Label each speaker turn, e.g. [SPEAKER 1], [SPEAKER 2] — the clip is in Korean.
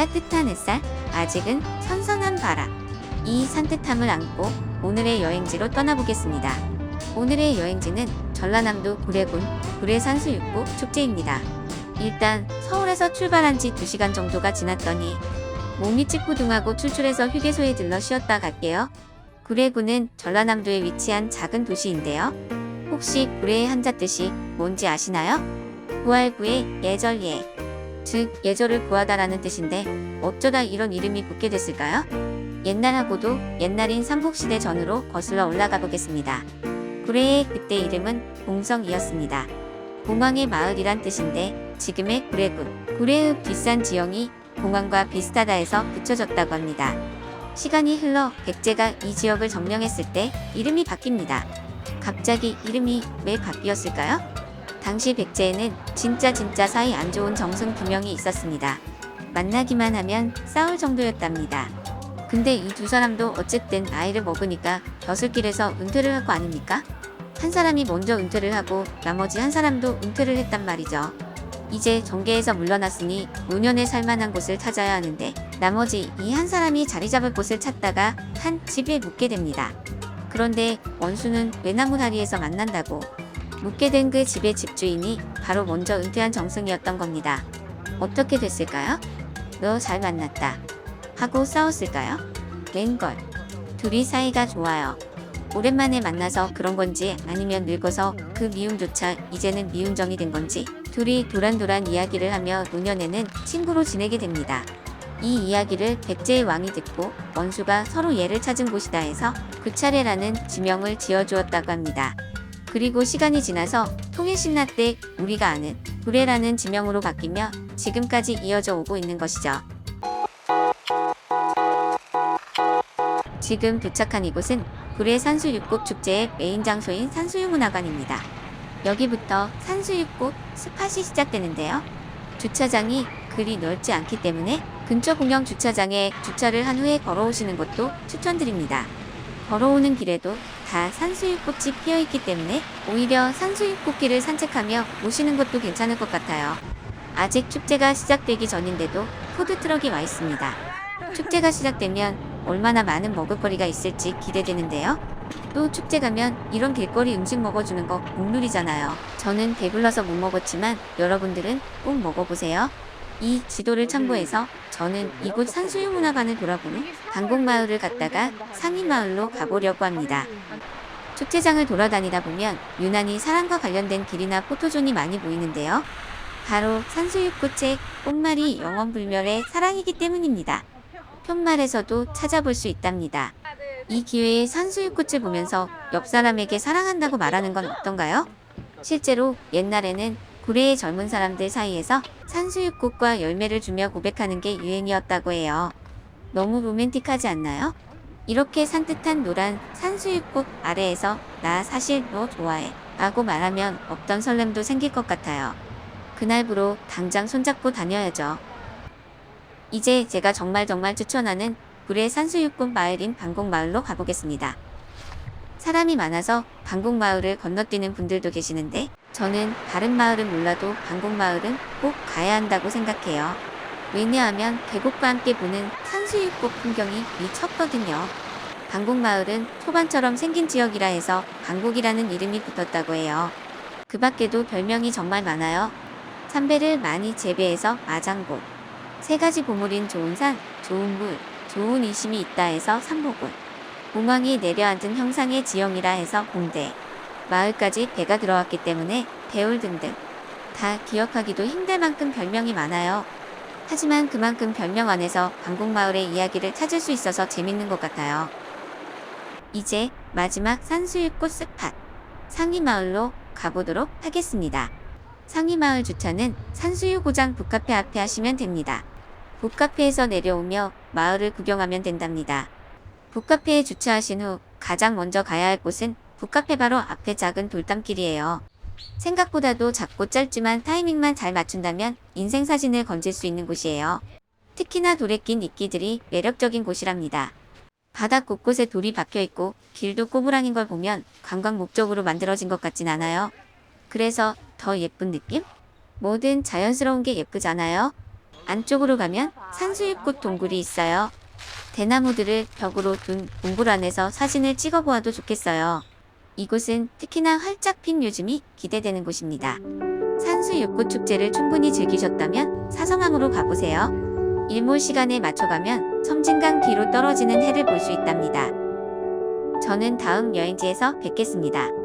[SPEAKER 1] 따뜻한 햇살, 아직은 선선한 바람. 이 산뜻함을 안고 오늘의 여행지로 떠나보겠습니다. 오늘의 여행지는 전라남도 구례군 구례산수육국 축제입니다. 일단 서울에서 출발한 지 2시간 정도가 지났더니 몸이 찌뿌둥하고 출출해서 휴게소에 들러 쉬었다 갈게요. 구례군은 전라남도에 위치한 작은 도시인데요. 혹시 구례의 한자 뜻이 뭔지 아시나요? 구할구의 예절예, 즉 예절을 구하다라는 뜻인데 어쩌다 이런 이름이 붙게 됐을까요? 옛날하고도 옛날인 삼국시대 전으로 거슬러 올라가 보겠습니다. 구례의 그때 이름은 봉성이었습니다. 봉황의 마을이란 뜻인데 지금의 구례군, 구례읍 뒷산 지형이 봉황과 비슷하다 해서 붙여졌다고 합니다. 시간이 흘러 백제가 이 지역을 점령했을 때 이름이 바뀝니다. 갑자기 이름이 왜 바뀌었을까요? 당시 백제에는 진짜 사이 안 좋은 정승 2명이 있었습니다. 만나기만 하면 싸울 정도였답니다. 근데 이 두 사람도 어쨌든 나이를 먹으니까 벼슬길에서 은퇴를 할 거 아닙니까? 한 사람이 먼저 은퇴를 하고 나머지 한 사람도 은퇴를 했단 말이죠. 이제 정계에서 물러났으니 노년에 살만한 곳을 찾아야 하는데 나머지 이 한 사람이 자리 잡을 곳을 찾다가 한 집에 묵게 됩니다. 그런데 원수는 외나무 다리에서 만난다고. 묵게 된 그 집의 집주인이 바로 먼저 은퇴한 정승이었던 겁니다. 어떻게 됐을까요? 너 잘 만났다 하고 싸웠을까요? 웬걸, 둘이 사이가 좋아요. 오랜만에 만나서 그런 건지 아니면 늙어서 그 미움조차 이제는 미운정이 된 건지 둘이 도란도란 이야기를 하며 노년에는 친구로 지내게 됩니다. 이 이야기를 백제의 왕이 듣고 원수가 서로 예를 찾은 곳이다 해서 구차례라는 지명을 지어주었다고 합니다. 그리고 시간이 지나서 통일신라 때 우리가 아는 구례라는 지명으로 바뀌며 지금까지 이어져 오고 있는 것이죠. 지금 도착한 이곳은 구례 산수육국 축제의 메인 장소인 산수유문화관입니다. 여기부터 산수육국 스팟이 시작되는데요. 주차장이 그리 넓지 않기 때문에 근처 공영 주차장에 주차를 한 후에 걸어오시는 것도 추천드립니다. 걸어오는 길에도 다 산수유꽃이 피어있기 때문에 오히려 산수유꽃길을 산책하며 오시는 것도 괜찮을 것 같아요. 아직 축제가 시작되기 전인데도 푸드트럭이 와 있습니다. 축제가 시작되면 얼마나 많은 먹을거리가 있을지 기대되는데요. 또 축제 가면 이런 길거리 음식 먹어주는 거 국룰이잖아요. 저는 배불러서 못 먹었지만 여러분들은 꼭 먹어보세요. 이 지도를 참고해서 저는 이곳 산수유문화관을 돌아보는 방곡마을을 갔다가 상이마을로 가보려고 합니다. 축제장을 돌아다니다 보면 유난히 사랑과 관련된 길이나 포토존이 많이 보이는데요. 바로 산수유꽃의 꽃말이 영원불멸의 사랑이기 때문입니다. 편말에서도 찾아볼 수 있답니다. 이 기회에 산수유꽃을 보면서 옆 사람에게 사랑한다고 말하는 건 어떤가요? 실제로 옛날에는 구례의 젊은 사람들 사이에서 산수유꽃과 열매를 주며 고백하는 게 유행이었다고 해요. 너무 로맨틱하지 않나요? 이렇게 산뜻한 노란 산수유꽃 아래에서 나 사실 너 좋아해 라고 말하면 없던 설렘도 생길 것 같아요. 그날부로 당장 손잡고 다녀야죠. 이제 제가 정말 추천하는 구례 산수육국 마을인 방곡마을로 가보겠습니다. 사람이 많아서 방곡마을을 건너뛰는 분들도 계시는데 저는 다른 마을은 몰라도 방곡마을은 꼭 가야 한다고 생각해요. 왜냐하면 계곡과 함께 보는 산수육국 풍경이 미쳤거든요. 방곡마을은 초반처럼 생긴 지역이라 해서 방곡이라는 이름이 붙었다고 해요. 그 밖에도 별명이 정말 많아요. 삼배를 많이 재배해서 마장골, 3가지 보물인 좋은 산, 좋은 물, 좋은 이심이 있다 해서 삼보골, 봉황이 내려앉은 형상의 지형이라 해서 봉대, 마을까지 배가 들어왔기 때문에 배울 등등 다 기억하기도 힘들 만큼 별명이 많아요. 하지만 그만큼 별명 안에서 방곡마을의 이야기를 찾을 수 있어서 재밌는 것 같아요. 이제 마지막 산수유꽃 스팟 상이마을로 가보도록 하겠습니다. 상이마을 주차는 산수유고장 북카페 앞에 하시면 됩니다. 북카페에서 내려오며 마을을 구경하면 된답니다. 북카페에 주차하신 후 가장 먼저 가야 할 곳은 북카페 바로 앞에 작은 돌담길이에요. 생각보다도 작고 짧지만 타이밍만 잘 맞춘다면 인생사진을 건질 수 있는 곳이에요. 특히나 돌에 낀 이끼들이 매력적인 곳이랍니다. 바닥 곳곳에 돌이 박혀있고 길도 꼬부랑인 걸 보면 관광 목적으로 만들어진 것 같진 않아요. 그래서 더 예쁜 느낌? 뭐든 자연스러운 게 예쁘잖아요. 안쪽으로 가면 산수유꽃 동굴이 있어요. 대나무들을 벽으로 둔 동굴 안에서 사진을 찍어보아도 좋겠어요. 이곳은 특히나 활짝 핀 요즘이 기대되는 곳입니다. 산수유꽃 축제를 충분히 즐기셨다면 사성항으로 가보세요. 일몰 시간에 맞춰가면 섬진강 뒤로 떨어지는 해를 볼 수 있답니다. 저는 다음 여행지에서 뵙겠습니다.